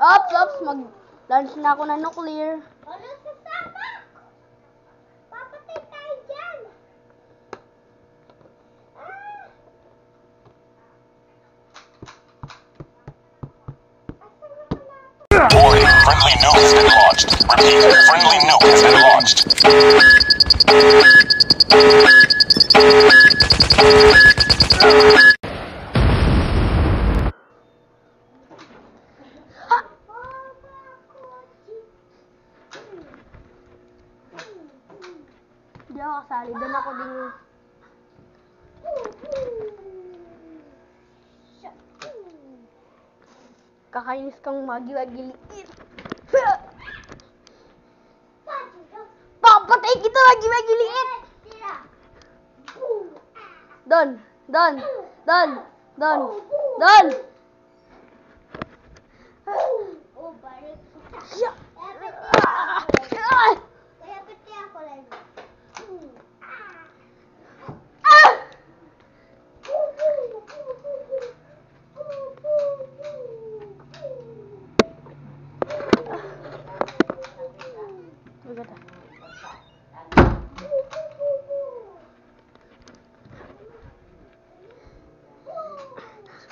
Ops, mag-launch na ako ng nuclear. Ano sa tapak? Papatay tayo dyan. Warning, friendly nuke has been launched. Repeat, friendly nuke has been launched. Hindi ako kasali. Doon ako din. Kakainis kang magi-wagi-liit. Papatay kita, magi-wagi-liit! Don! Oh, balik kita. Siya! Kaya pati ako lang.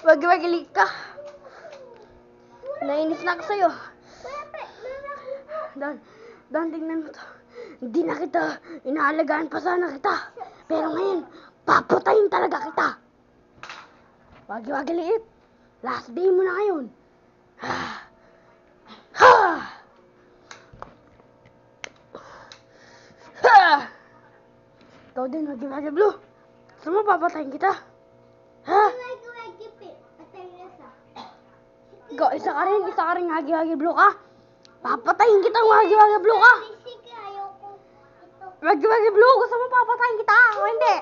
Wagi-wagi-liit ka. Nainis na ako sa'yo. Don, tingnan mo to. Hindi na kita inaalagaan pa sana kita. Pero ngayon, papatayin talaga kita. Wagi-wagi-liit. Last day mo na ngayon. Ikaw din, wagi-wagi-blue. Gusto mo papatayin kita? Ha? Ikaw, isa ka rin wagi-wagi-blue ka. Papatayin kita, wagi-wagi-blue ka. Wagi-wagi-blue, gusto mo papatayin kita? O hindi?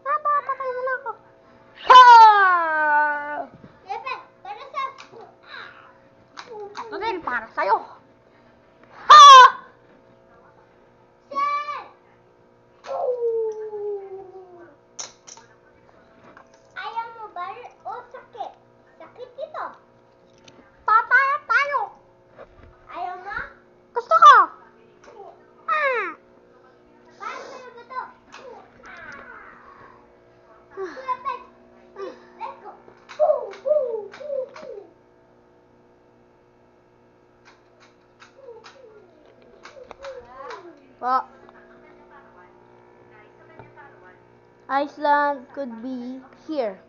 Papatayin mo na ako. Ha! Ako din, para sa'yo. Ha! Ayaw mo ba? O sakit? Sakit ito. Patayan tayo. Ayaw mo? Gusto ko. Paano sa'yo ba ito? Let's go. Po. Iceland could be here.